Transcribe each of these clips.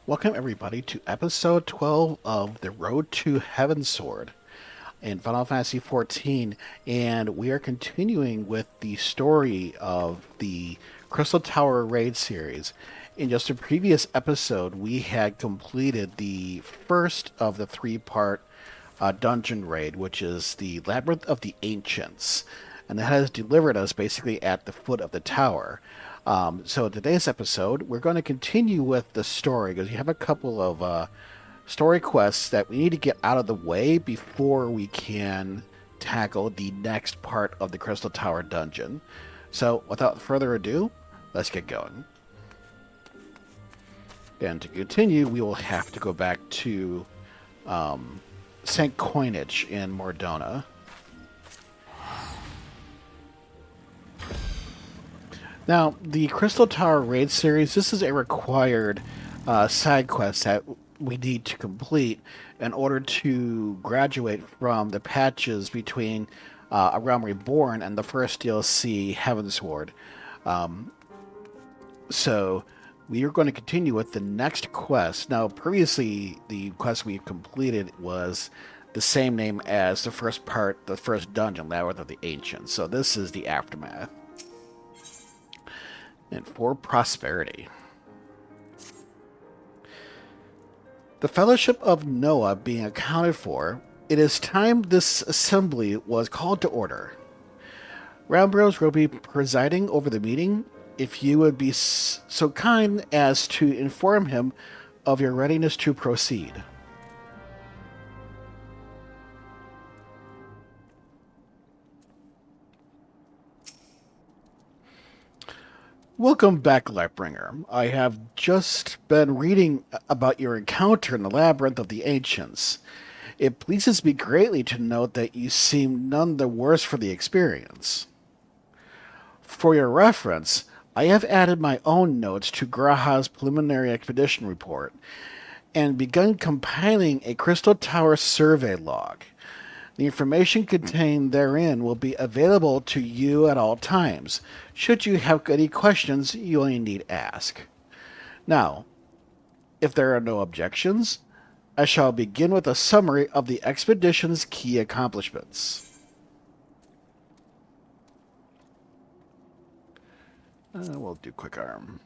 Welcome everybody to episode 12 of The Road to Heavensward in Final Fantasy XIV, and we are continuing with the story of the Crystal Tower raid series. In just a previous episode, we had completed the first of the three-part dungeon raid, which is the Labyrinth of the Ancients, and that has delivered us basically at the foot of the tower. So today's episode, we're going to continue with the story because you have a couple of story quests that we need to get out of the way before we can tackle the next part of the Crystal Tower dungeon. So without further ado, let's get going. And to continue, we will have to go back to St. Coinage in Mordona. Now, the Crystal Tower raid series, this is a required side quest that we need to complete in order to graduate from the patches between A Realm Reborn and the first DLC, Heavensward. So we are going to continue with the next quest. Now, previously, the quest we completed was the same name as the first part, the first dungeon, Labyrinth of the Ancients. So this is the aftermath. And for prosperity. The Fellowship of Noah being accounted for, it is time this assembly was called to order. Roundbros will be presiding over the meeting. If you would be so kind as to inform him of your readiness to proceed. Welcome back, Lightbringer. I have just been reading about your encounter in the Labyrinth of the Ancients. It pleases me greatly to note that you seem none the worse for the experience. For your reference, I have added my own notes to Graha's preliminary expedition report and begun compiling a Crystal Tower survey log. The information contained therein will be available to you at all times. Should you have any questions, you only need ask. Now, if there are no objections, I shall begin with a summary of the expedition's key accomplishments. We'll do quick arm.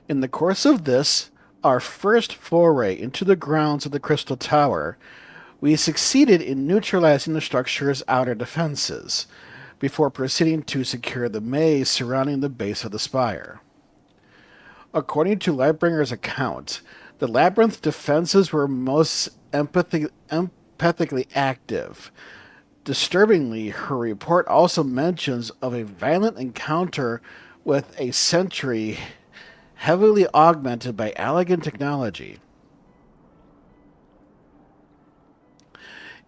In the course of this, our first foray into the grounds of the Crystal Tower, we succeeded in neutralizing the structure's outer defenses, before proceeding to secure the maze surrounding the base of the spire. According to Lightbringer's account, the labyrinth defenses were most empathically active. Disturbingly, her report also mentions of a violent encounter with a sentry heavily augmented by elegant technology.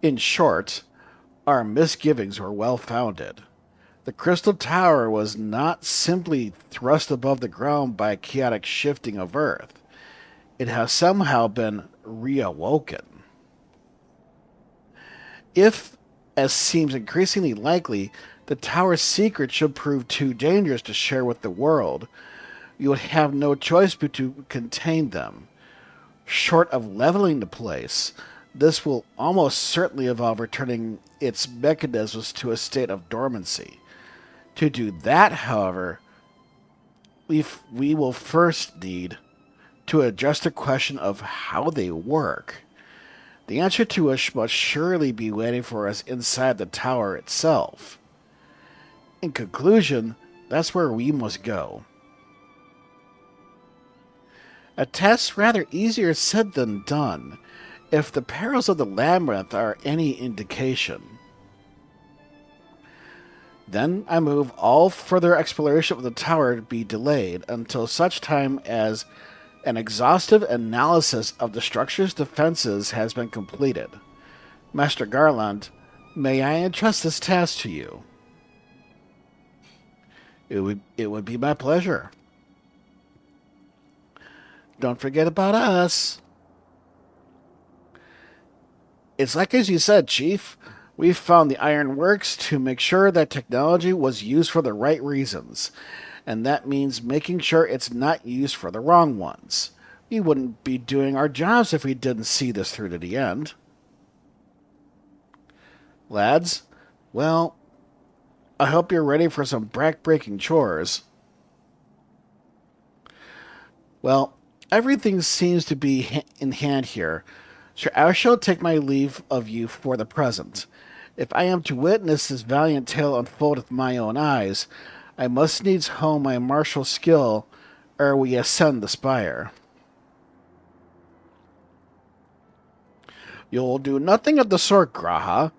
In short, our misgivings were well founded. The Crystal Tower was not simply thrust above the ground by a chaotic shifting of Earth. It has somehow been reawoken. If, as seems increasingly likely, the tower's secret should prove too dangerous to share with the world, you would have no choice but to contain them. Short of leveling the place, this will almost certainly involve returning its mechanisms to a state of dormancy. To do that, however, we will first need to address the question of how they work. The answer to which must surely be waiting for us inside the tower itself. In conclusion, that's where we must go. A task rather easier said than done, if the perils of the labyrinth are any indication. Then I move all further exploration of the tower to be delayed until such time as an exhaustive analysis of the structure's defenses has been completed. Master Garland, may I entrust this task to you? It would be my pleasure. Don't forget about us. It's like as you said, Chief. We found the Iron Works to make sure that technology was used for the right reasons, and that means making sure it's not used for the wrong ones. We wouldn't be doing our jobs if we didn't see this through to the end. Lads, well, I hope you're ready for some back-breaking chores. Well, everything seems to be in hand here, so I shall take my leave of you for the present. If I am to witness this valiant tale unfold with my own eyes, I must needs hone my martial skill ere we ascend the spire. You'll do nothing of the sort, Graha.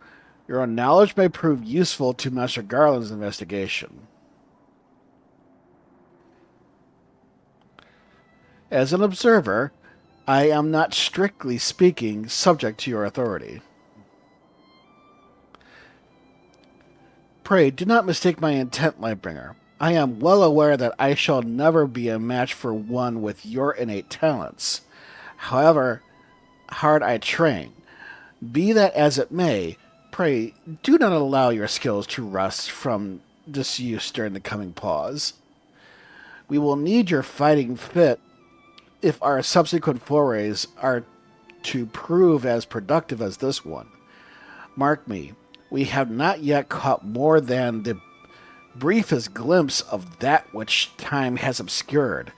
Your own knowledge may prove useful to Master Garland's investigation. As an observer, I am not strictly speaking subject to your authority. Pray, do not mistake my intent, Lightbringer. I am well aware that I shall never be a match for one with your innate talents. However hard I train, be that as it may, pray do not allow your skills to rust from disuse during the coming pause. We will need your fighting fit if our subsequent forays are to prove as productive as this one. Mark me, we have not yet caught more than the briefest glimpse of that which time has obscured.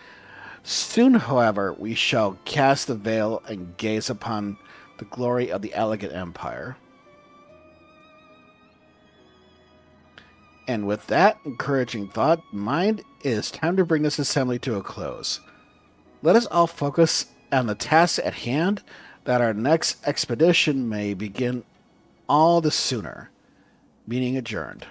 Soon, however, we shall cast the veil and gaze upon the glory of the elegant empire. And with that encouraging thought in mind, it is time to bring this assembly to a close. Let us all focus on the tasks at hand, that our next expedition may begin all the sooner. Meeting adjourned.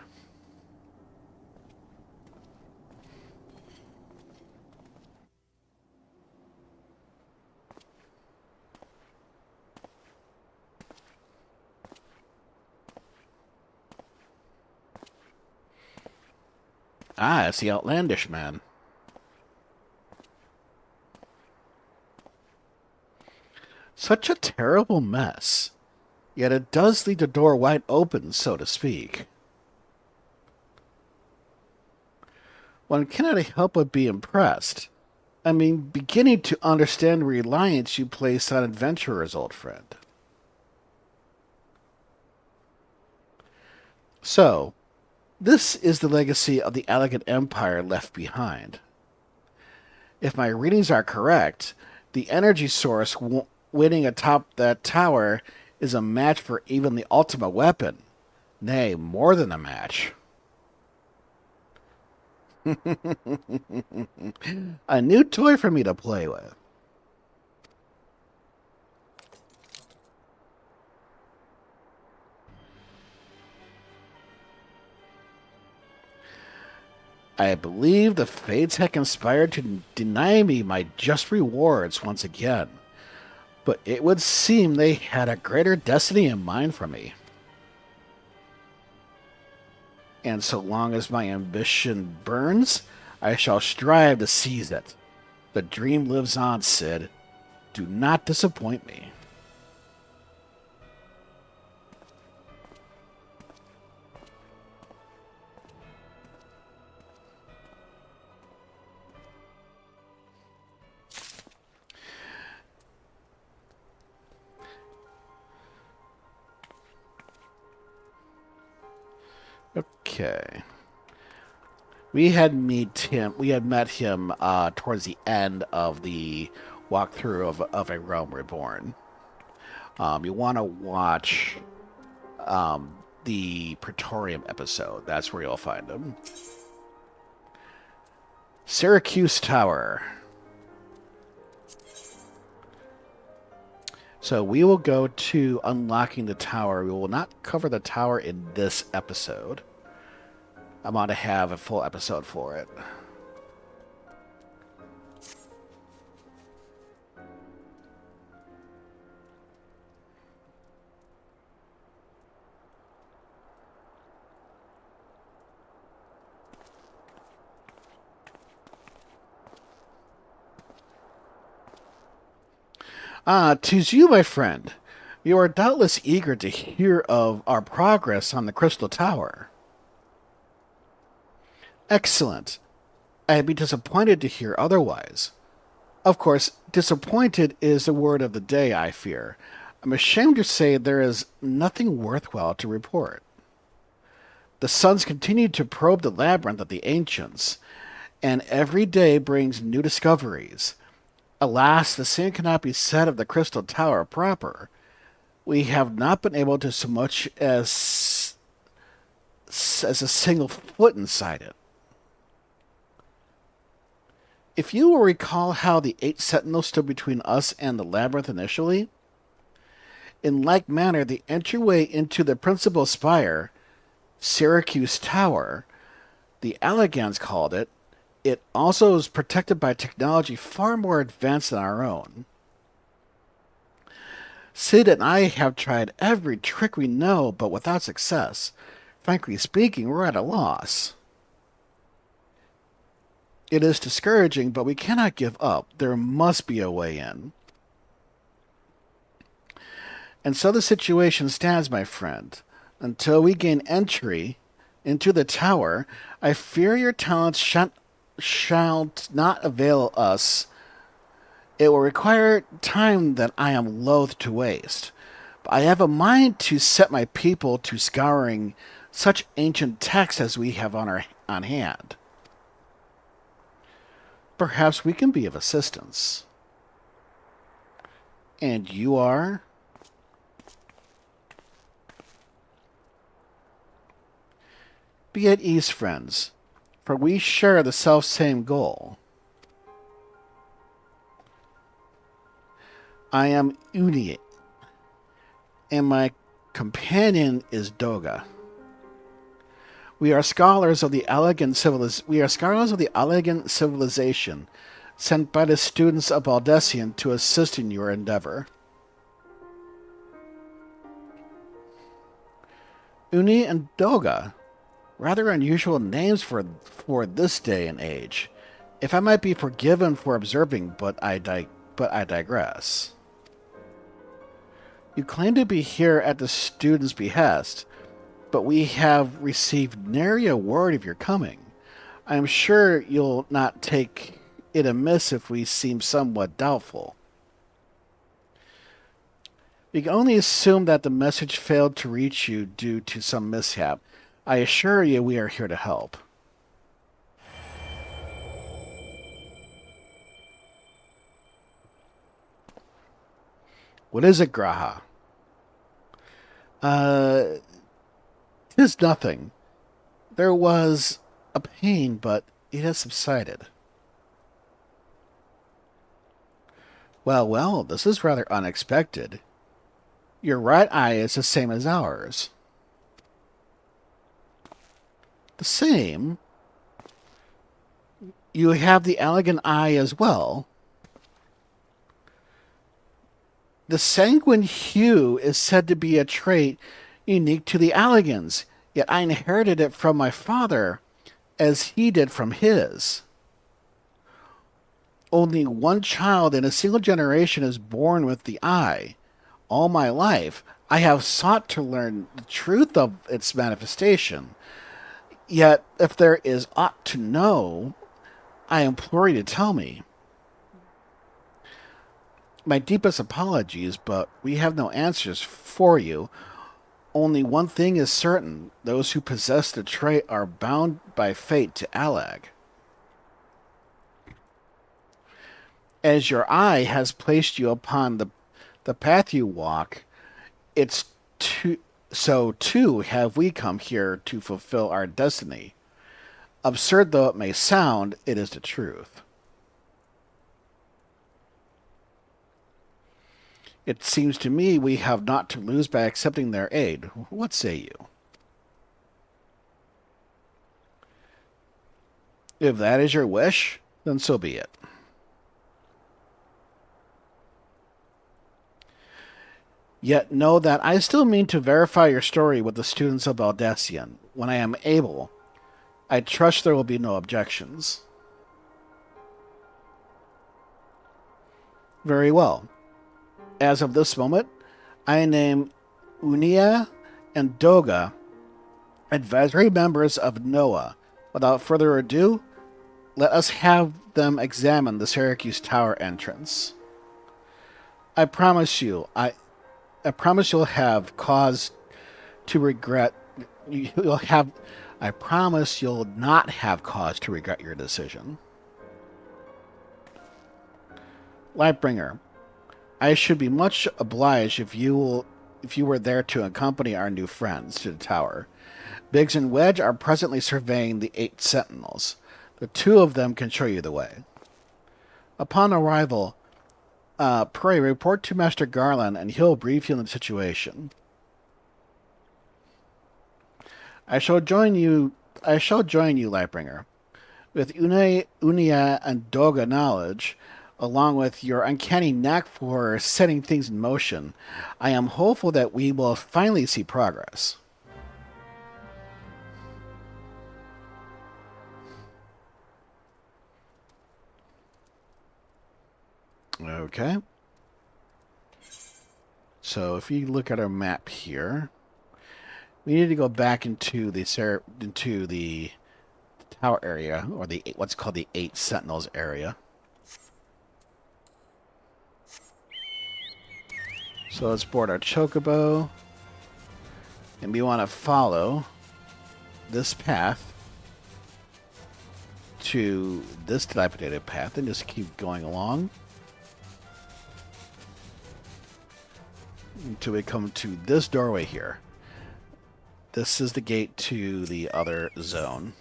Ah, it's the outlandish man. Such a terrible mess. Yet it does leave the door wide open, so to speak. One cannot help but be impressed. I mean, beginning to understand the reliance you place on adventurers, old friend. So, this is the legacy of the elegant empire left behind. If my readings are correct, the energy source winning atop that tower is a match for even the ultimate weapon. Nay, more than a match. A new toy for me to play with. I believe the fates had conspired to deny me my just rewards once again, but it would seem they had a greater destiny in mind for me. And so long as my ambition burns, I shall strive to seize it. The dream lives on, Sid. Do not disappoint me. Okay. We had met him towards the end of the walkthrough of A Realm Reborn. You want to watch the Praetorium episode. That's where you'll find him. Syrcus Tower. So we will go to unlocking the tower. We will not cover the tower in this episode. I'm going to have a full episode for it. Ah, 'tis you, my friend. You are doubtless eager to hear of our progress on the Crystal Tower. Excellent. I'd be disappointed to hear otherwise. Of course, disappointed is the word of the day, I fear. I'm ashamed to say there is nothing worthwhile to report. The suns continue to probe the labyrinth of the ancients, and every day brings new discoveries. Alas, the same cannot be said of the Crystal Tower proper. We have not been able to so much as a single foot inside it. If you will recall how the 8 sentinels stood between us and the labyrinth initially, in like manner the entryway into the principal spire, Syrcus Tower, the Allegans called it, it also is protected by technology far more advanced than our own. Sid and I have tried every trick we know, but without success. Frankly speaking, we're at a loss. It is discouraging, but we cannot give up. There must be a way in. And so the situation stands, my friend. Until we gain entry into the tower, I fear your talents shall not avail us. It will require time that I am loath to waste. But I have a mind to set my people to scouring such ancient texts as we have on hand. Perhaps we can be of assistance. And you are? Be at ease, friends, for we share the self-same goal. I am Uni, and my companion is Doga. We are scholars of the Allegan civilization, sent by the students of Baldessian to assist in your endeavor. Uni and Doga, rather unusual names for this day and age. If I might be forgiven for observing, but I digress. You claim to be here at the students' behest, but we have received nary a word of your coming. I am sure you'll not take it amiss if we seem somewhat doubtful. We can only assume that the message failed to reach you due to some mishap. I assure you we are here to help. What is it, Graha? 'Tis nothing. There was a pain, but it has subsided. Well, this is rather unexpected. Your right eye is the same as ours. The same? You have the Allegan eye as well. The sanguine hue is said to be a trait unique to the Allegans, yet I inherited it from my father, as he did from his. Only one child in a single generation is born with the eye. All my life, I have sought to learn the truth of its manifestation. Yet, if there is aught to know, I implore you to tell me. My deepest apologies, but we have no answers for you. Only one thing is certain. Those who possess the trait are bound by fate to Allag. As your eye has placed you upon the path you walk, so too have we come here to fulfill our destiny. Absurd though it may sound, it is the truth. It seems to me we have naught to lose by accepting their aid. What say you? If that is your wish, then so be it. Yet know that I still mean to verify your story with the students of Baldessian. When I am able, I trust there will be no objections. Very well. As of this moment, I name Unia and Doga advisory members of NOAA. Without further ado, let us have them examine the Syrcus Tower entrance. I promise you, I promise you'll have cause to regret. You'll have. I promise you'll not have cause to regret your decision. Lightbringer, I should be much obliged if you were there to accompany our new friends to the tower. Biggs and Wedge are presently surveying the 8 sentinels. The 2 of them can show you the way. Upon arrival, pray report to Master Garland, and he'll brief you on the situation. I shall join you, Lightbringer. With Unia and Doga knowledge, along with your uncanny knack for setting things in motion, I am hopeful that we will finally see progress. Okay. So if you look at our map here, we need to go back into the tower area, or the what's called the 8 Sentinels area. So let's board our chocobo, and we want to follow this path to this dilapidated path and just keep going along until we come to this doorway here. This is the gate to the other zone.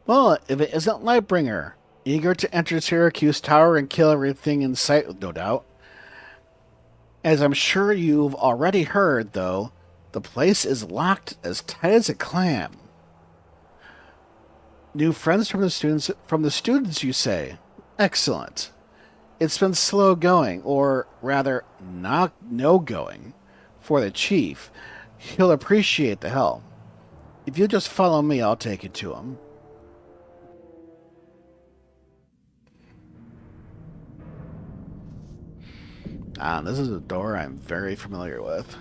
Well, if it isn't Lightbringer, eager to enter Syrcus Tower and kill everything in sight, no doubt. As I'm sure you've already heard, though, the place is locked as tight as a clam. New friends from the students, you say? Excellent. It's been slow going, or rather, no going, for the chief. He'll appreciate the help. If you just follow me, I'll take you to him. This is a door I'm very familiar with.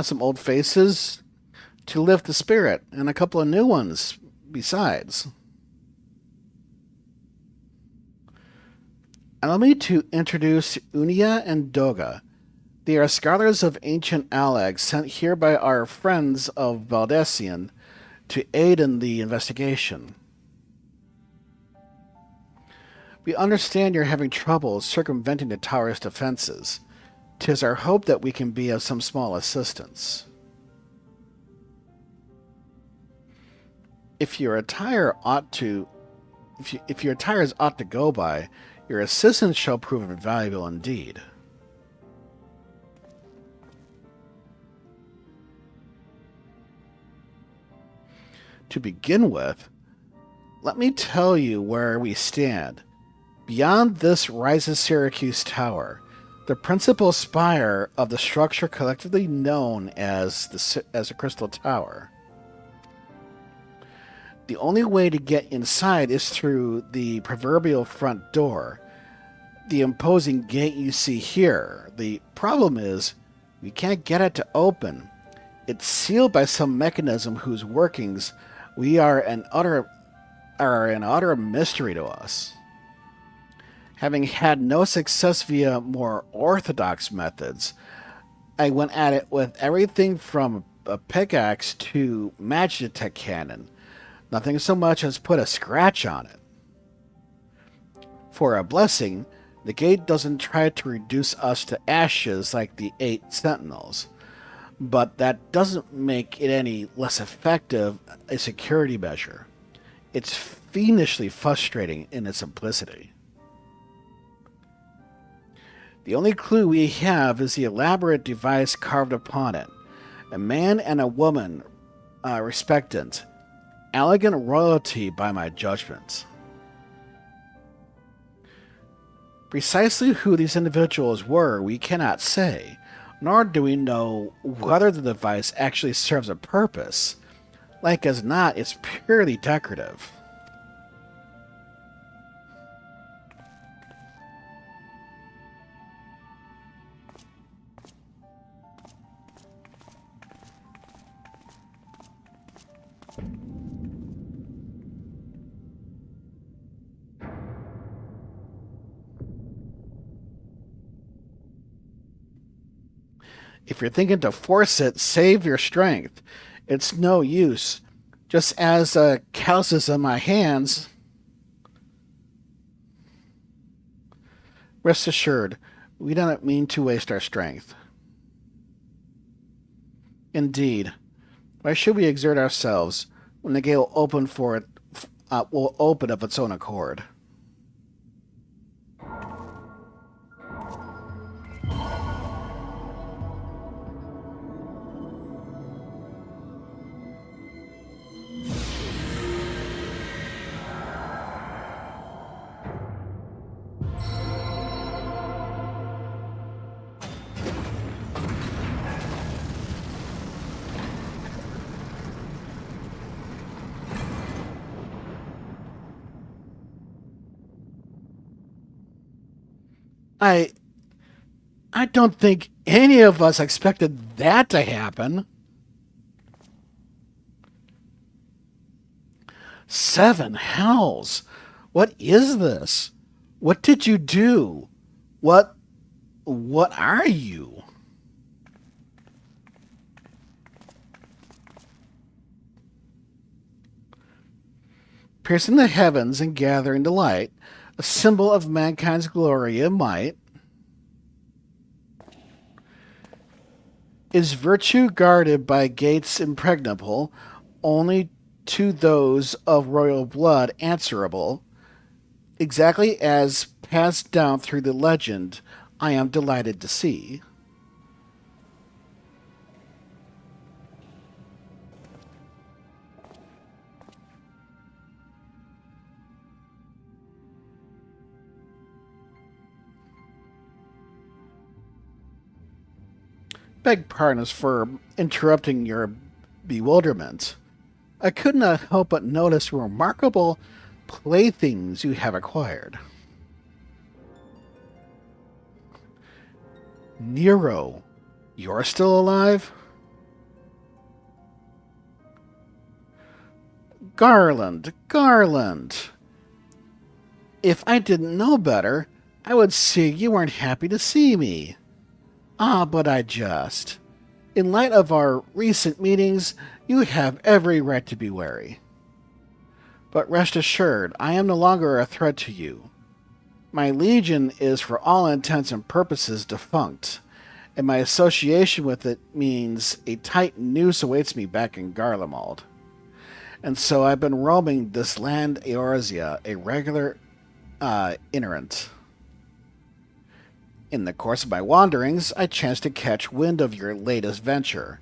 Some old faces to lift the spirit, and a couple of new ones besides. Allow me to introduce Unia and Doga. They are scholars of ancient Alag sent here by our friends of Valdesian to aid in the investigation. We understand you're having trouble circumventing the tower's defenses. 'Tis our hope that we can be of some small assistance. If your attire if your attires ought to go by, your assistance shall prove invaluable indeed. To begin with, let me tell you where we stand. Beyond this rises Syrcus Tower, the principal spire of the structure collectively known as the Crystal Tower. The only way to get inside is through the proverbial front door, the imposing gate you see here. The problem is, we can't get it to open. It's sealed by some mechanism whose workings are an utter mystery to us. Having had no success via more orthodox methods, I went at it with everything from a pickaxe to magitech cannon. Nothing so much as put a scratch on it. For a blessing, the gate doesn't try to reduce us to ashes like the 8 sentinels, but that doesn't make it any less effective a security measure. It's fiendishly frustrating in its simplicity. The only clue we have is the elaborate device carved upon it. A man and a woman, respectant. Elegant royalty by my judgment. Precisely who these individuals were, we cannot say, nor do we know whether the device actually serves a purpose. Like as not, it's purely decorative. If you're thinking to force it, save your strength. It's no use. Just as calluses on my hands. Rest assured, we don't mean to waste our strength. Indeed. Why should we exert ourselves when the gate will open will open of its own accord? I don't think any of us expected that to happen. 7 hells. What is this? What did you do? What are you? Piercing the heavens and gathering the light, a symbol of mankind's glory and might. Is virtue guarded by gates impregnable, only to those of royal blood answerable, exactly as passed down through the legend I am delighted to see. Beg pardons for interrupting your bewilderment. I could not help but notice remarkable playthings you have acquired. Nero, you're still alive? Garland. If I didn't know better, I would see you weren't happy to see me. Ah, but I just. In light of our recent meetings, you have every right to be wary. But rest assured, I am no longer a threat to you. My legion is for all intents and purposes defunct, and my association with it means a tight noose awaits me back in Garlemald. And so I've been roaming this land Eorzea, a regular iterant. In the course of my wanderings, I chanced to catch wind of your latest venture.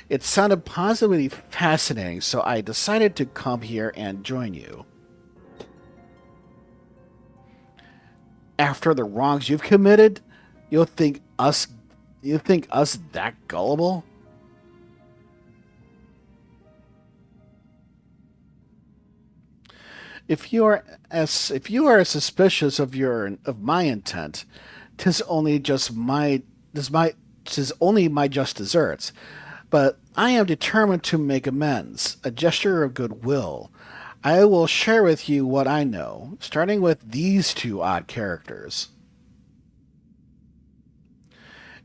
It sounded positively fascinating, so I decided to come here and join you. After the wrongs you've committed, you think us that gullible? If you are suspicious of my intent, 'tis only my just deserts. But I am determined to make amends, a gesture of goodwill. I will share with you what I know, starting with these 2 odd characters.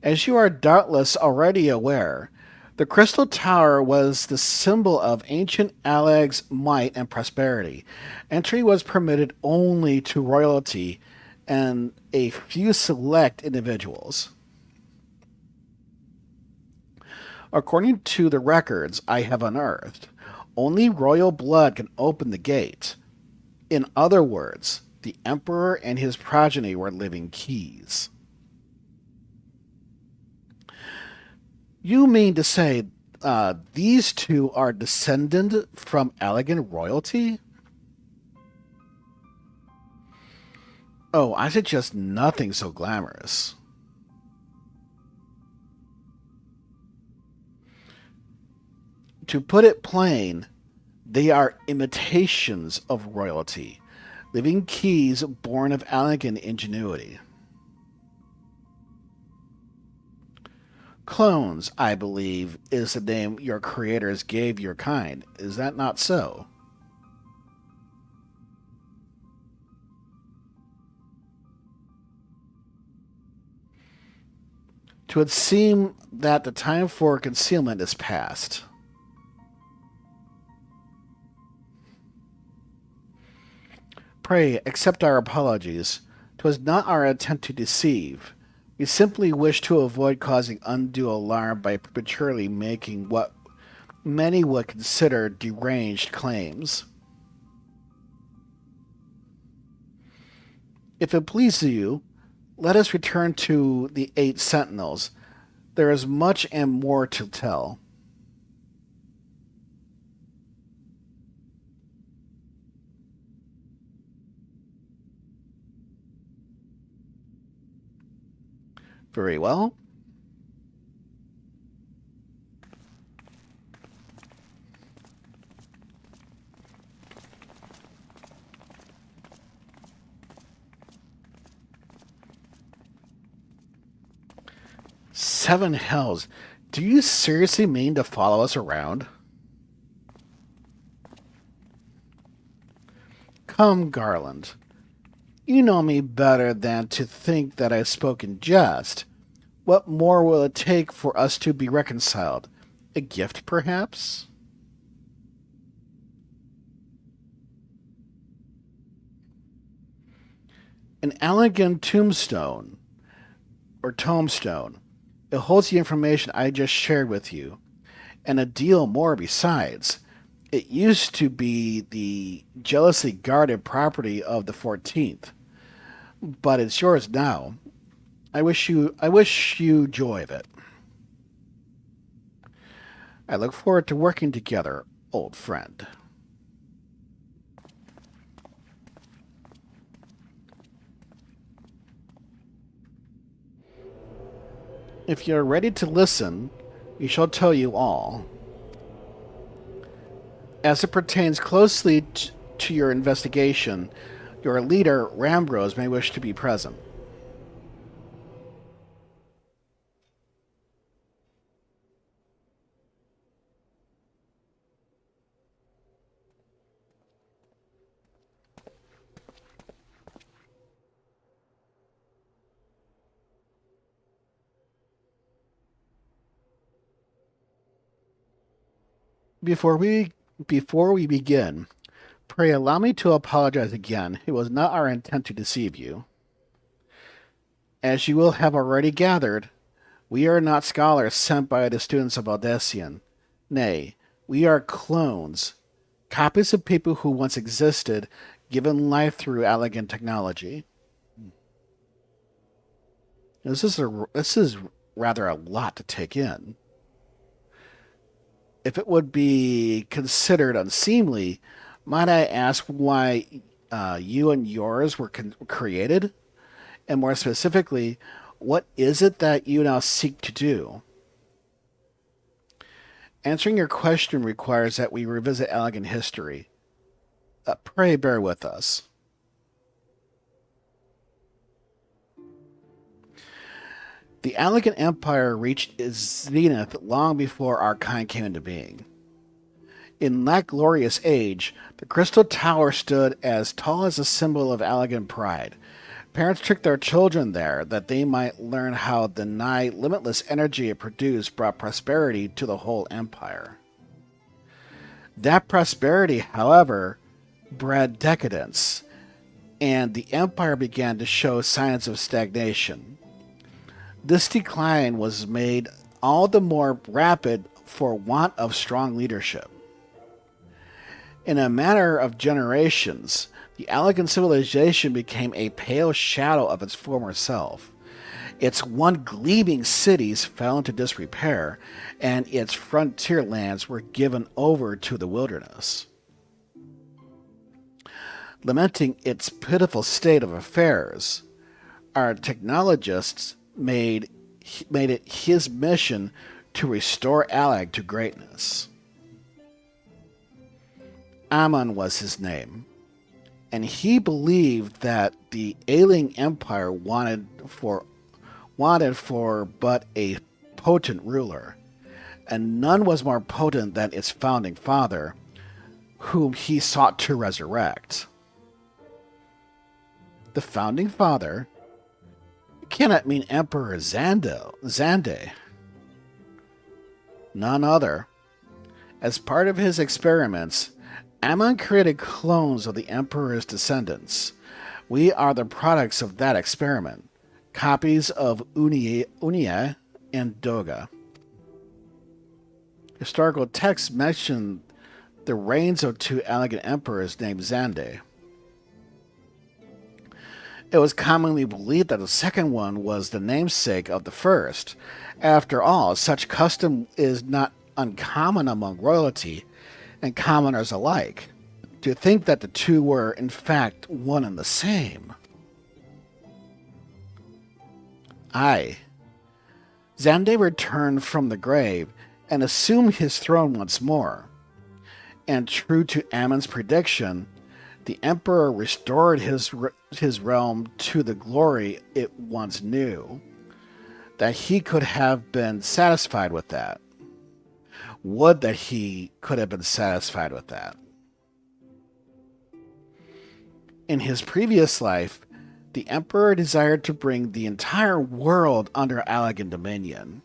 As you are doubtless already aware, the Crystal Tower was the symbol of ancient Alag's might and prosperity. Entry was permitted only to royalty and a few select individuals. According to the records I have unearthed, only royal blood can open the gate. In other words, the Emperor and his progeny were living keys. You mean to say these two are descended from elegant royalty? Oh, I suggest nothing so glamorous. To put it plain, they are imitations of royalty, living keys born of elegant ingenuity. Clones, I believe, is the name your creators gave your kind. Is that not so? It would seem that the time for concealment is past. Pray accept our apologies. 'Twas not our intent to deceive. We simply wish to avoid causing undue alarm by prematurely making what many would consider deranged claims. If it pleases you, let us return to the 8 Sentinels. There is much and more to tell. Very well. Seven hells. Do you seriously mean to follow us around? Come, Garland. You know me better than to think that I spoke in jest. What more will it take for us to be reconciled? A gift, perhaps? An elegant tombstone, or tombstone. It holds the information I just shared with you, and a deal more besides. It used to be the jealously guarded property of the 14th, but it's yours now. I wish you joy of it. I look forward to working together, old friend. If you're ready to listen, we shall tell you all. As it pertains closely to your investigation, your leader, Rambrose, may wish to be present. Before we before we begin, pray allow me to apologize again. It was not our intent to deceive you. As you will have already gathered, we are not scholars sent by the students of Aldessian. Nay, we are clones, copies of people who once existed, given life through elegant technology. This is rather a lot to take in. If it would be considered unseemly, might I ask why you and yours were created? And more specifically, what is it that you now seek to do? Answering your question requires that we revisit elegant history. Pray bear with us. The Elegant Empire reached its zenith long before our kind came into being. In that glorious age, the Crystal Tower stood as tall as a symbol of elegant pride. Parents took their children there that they might learn how the nigh limitless energy it produced brought prosperity to the whole empire. That prosperity, however, bred decadence, and the empire began to show signs of stagnation. This decline was made all the more rapid for want of strong leadership. In a matter of generations, the elegant civilization became a pale shadow of its former self. Its one gleaming cities fell into disrepair, and its frontier lands were given over to the wilderness. Lamenting its pitiful state of affairs, our technologists made it his mission to restore Alag to greatness. Ammon was his name, and he believed that the ailing empire wanted for but a potent ruler, and none was more potent than its founding father, whom he sought to resurrect. The founding father cannot mean Emperor Zande. None other. As part of his experiments, Ammon created clones of the Emperor's descendants. We are the products of that experiment, copies of Unia and Doga. Historical texts mention the reigns of two elegant emperors named Zande. It was commonly believed that the second one was the namesake of the first. After all, such custom is not uncommon among royalty and commoners alike, to think that the two were, in fact, one and the same. Zande returned from the grave and assumed his throne once more. And true to Ammon's prediction, the emperor restored his realm to the glory it once knew. That he could have been satisfied with that. Would that he could have been satisfied with that. In his previous life, the emperor desired to bring the entire world under Allagan dominion,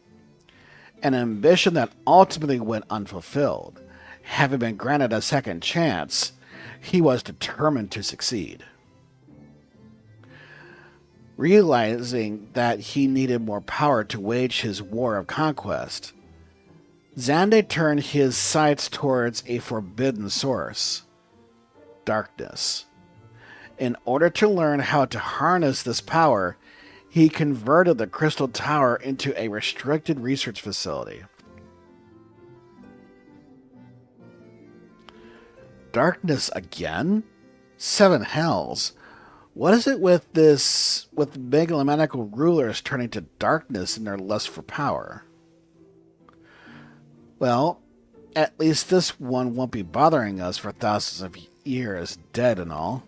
an ambition that ultimately went unfulfilled. Having been granted a second chance, he was determined to succeed. Realizing that he needed more power to wage his war of conquest, Zande turned his sights towards a forbidden source, darkness. In order to learn how to harness this power, he converted the Crystal Tower into a restricted research facility. Darkness again? Seven hells. What is it with megalomaniacal rulers turning to darkness in their lust for power? Well, at least this one won't be bothering us for thousands of years, dead and all.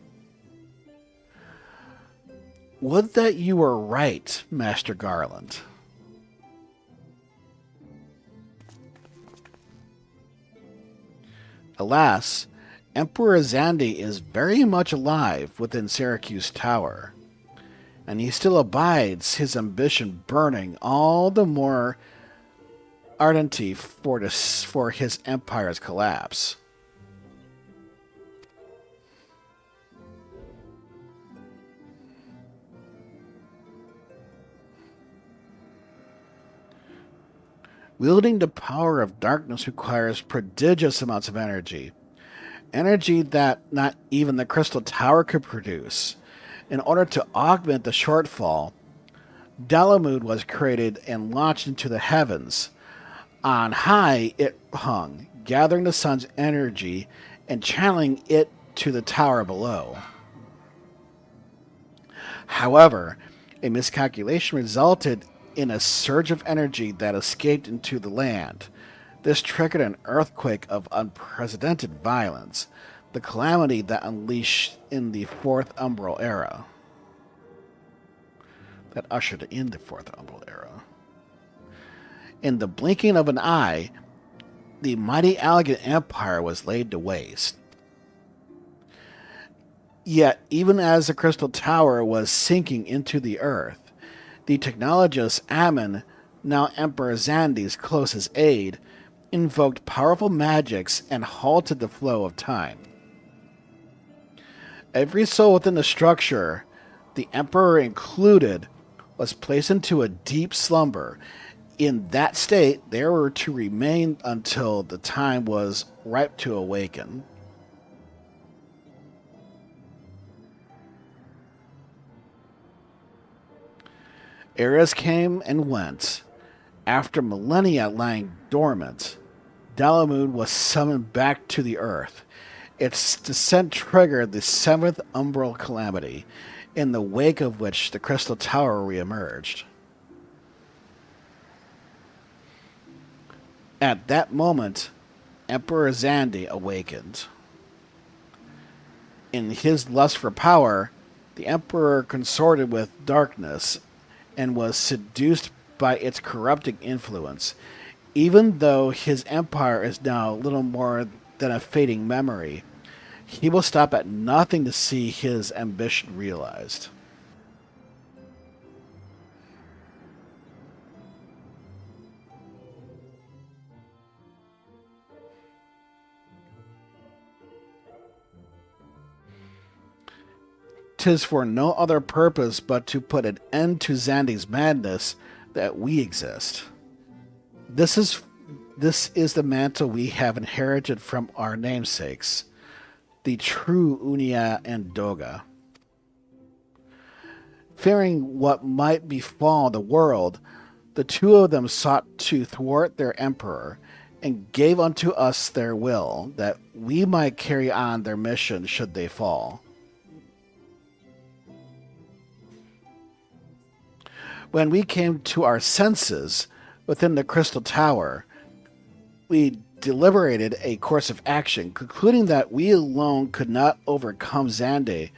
Would that you were right, Master Garland. Alas, Emperor Zande is very much alive within Syrcus Tower, and he still abides, his ambition burning all the more ardently for his empire's collapse. Wielding the power of darkness requires prodigious amounts of energy. Energy that not even the Crystal Tower could produce. In order to augment the shortfall, Dalamud was created and launched into the heavens. On high it hung, gathering the sun's energy and channeling it to the tower below. However, a miscalculation resulted in a surge of energy that escaped into the land. This triggered an earthquake of unprecedented violence, the calamity that unleashed in the Fourth Umbral Era. That ushered in the Fourth Umbral Era. In the blinking of an eye, the mighty Allagan Empire was laid to waste. Yet, even as the Crystal Tower was sinking into the earth, the technologist Ammon, now Emperor Zande's closest aide, invoked powerful magics and halted the flow of time. Every soul within the structure, the Emperor included, was placed into a deep slumber. In that state, they were to remain until the time was ripe to awaken. Eras came and went. After millennia lying dormant, Dalamud was summoned back to the earth. Its descent triggered the seventh umbral calamity, in the wake of which the Crystal Tower reemerged. At that moment, Emperor Zandi awakened. In his lust for power, the Emperor consorted with darkness and was seduced by its corrupting influence. Even though his empire is now little more than a fading memory, he will stop at nothing to see his ambition realized. "'Tis for no other purpose but to put an end to Zandi's madness that we exist. This is this is the mantle we have inherited from our namesakes, the true Unia and Doga. Fearing what might befall the world, the two of them sought to thwart their emperor, and gave unto us their will, that we might carry on their mission should they fall. When we came to our senses within the Crystal Tower, we deliberated a course of action, concluding that we alone could not overcome Zande,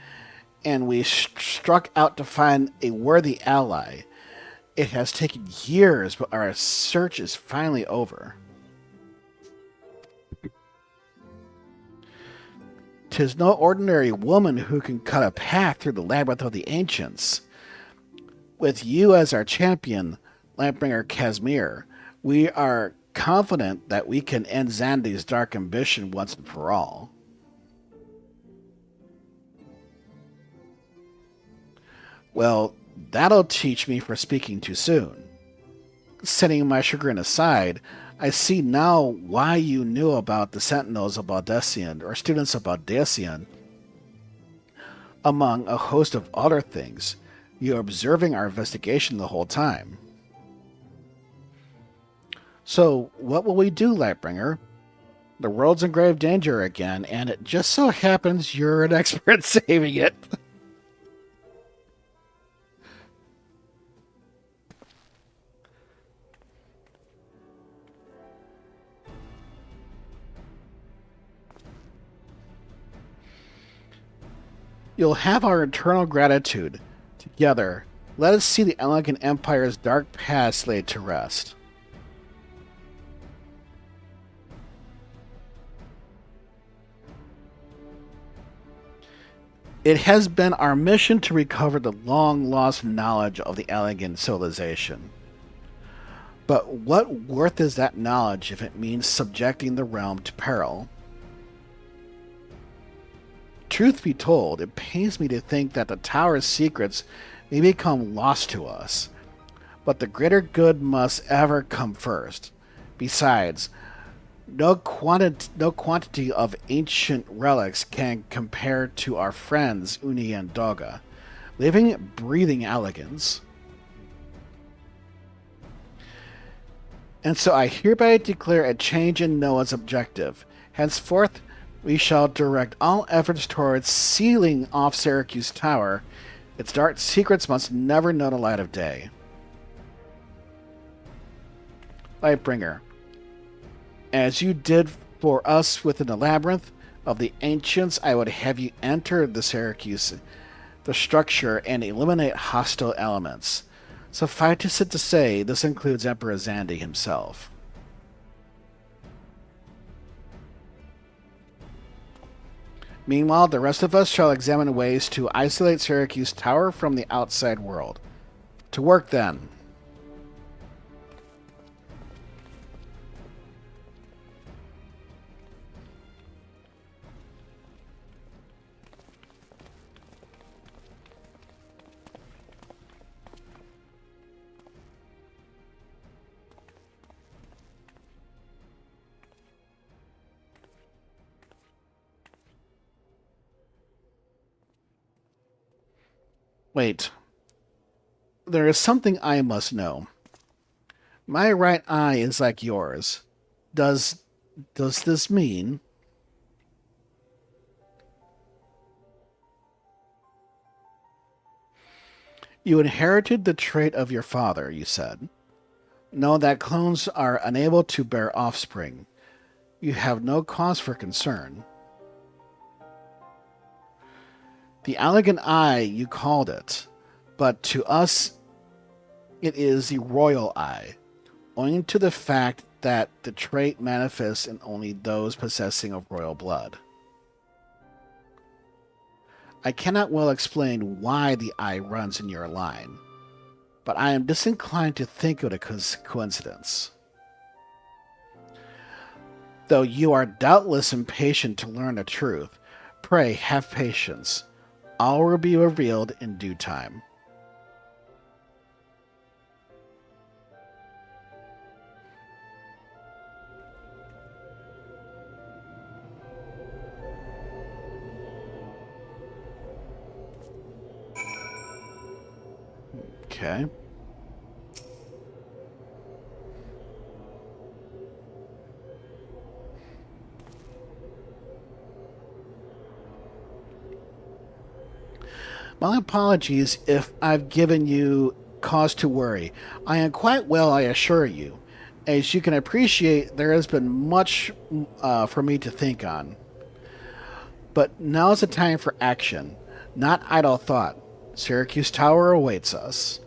and we struck out to find a worthy ally. It has taken years, but our search is finally over. 'Tis no ordinary woman who can cut a path through the labyrinth of the ancients. With you as our champion, Lightbringer Kasmeer, we are confident that we can end Zandi's dark ambition once and for all. Well, that'll teach me for speaking too soon. Setting my chagrin aside, I see now why you knew about the Sentinels of Baldessian, or students of Baldessian. Among a host of other things, you're observing our investigation the whole time. So, what will we do, Lightbringer? The world's in grave danger again, and it just so happens you're an expert saving it. You'll have our eternal gratitude. Together, let us see the elegant empire's dark past laid to rest. It has been our mission to recover the long-lost knowledge of the Allegan civilization. But what worth is that knowledge if it means subjecting the realm to peril? Truth be told, it pains me to think that the Tower's secrets may become lost to us. But the greater good must ever come first. Besides, no quantity of ancient relics can compare to our friends Uni and Doga, living, breathing elegance. And so I hereby declare a change in Noah's objective. Henceforth, we shall direct all efforts towards sealing off Syrcus Tower. Its dark secrets must never know the light of day. Lightbringer, as you did for us within the labyrinth of the ancients, I would have you enter the Syrcus, the structure, and eliminate hostile elements. Suffice it to say, this includes Emperor Zandi himself. Meanwhile, the rest of us shall examine ways to isolate Syrcus Tower from the outside world. To work, then. Wait. there is something I must know. My right eye is like yours. Does this mean... You inherited the trait of your father, you said. Know that clones are unable to bear offspring. You have no cause for concern. The elegant eye, you called it, but to us it is the royal eye, owing to the fact that the trait manifests in only those possessing of royal blood. I cannot well explain why the eye runs in your line, but I am disinclined to think it a coincidence. Though you are doubtless impatient to learn the truth, pray have patience. All will be revealed in due time. Okay. My apologies if I've given you cause to worry. I am quite well, I assure you. As you can appreciate, there has been much for me to think on. But now is the time for action, not idle thought. Syrcus Tower awaits us.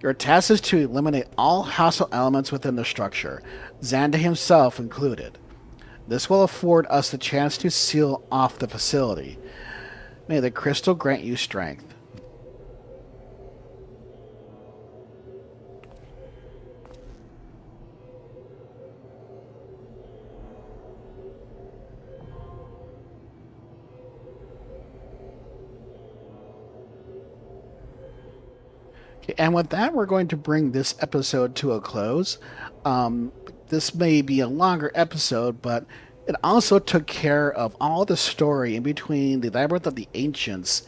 Your task is to eliminate all hostile elements within the structure, Xanda himself included. This will afford us the chance to seal off the facility. May the crystal grant you strength. Okay, and with that, we're going to bring this episode to a close. This may be a longer episode, but it also took care of all the story in between the Labyrinth of the Ancients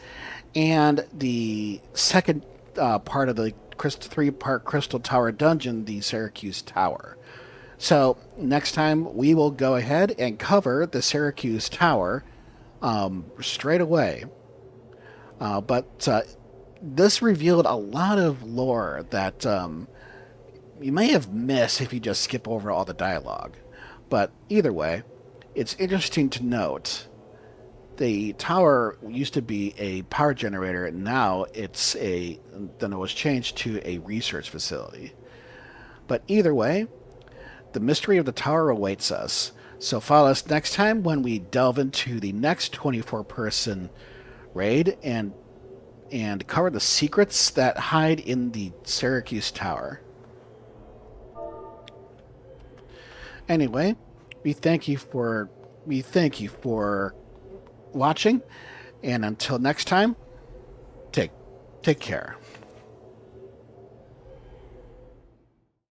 and the second part of the three-part Crystal Tower dungeon, the Syrcus Tower. So next time we will go ahead and cover the Syrcus Tower straight away. But this revealed a lot of lore that you may have missed if you just skip over all the dialogue. But either way, it's interesting to note the tower used to be a power generator, and now then it was changed to a research facility. But either way, the mystery of the tower awaits us. So follow us next time when we delve into the next 24-person raid and cover the secrets that hide in the Syrcus Tower. Anyway, we thank you for watching, and until next time, take care.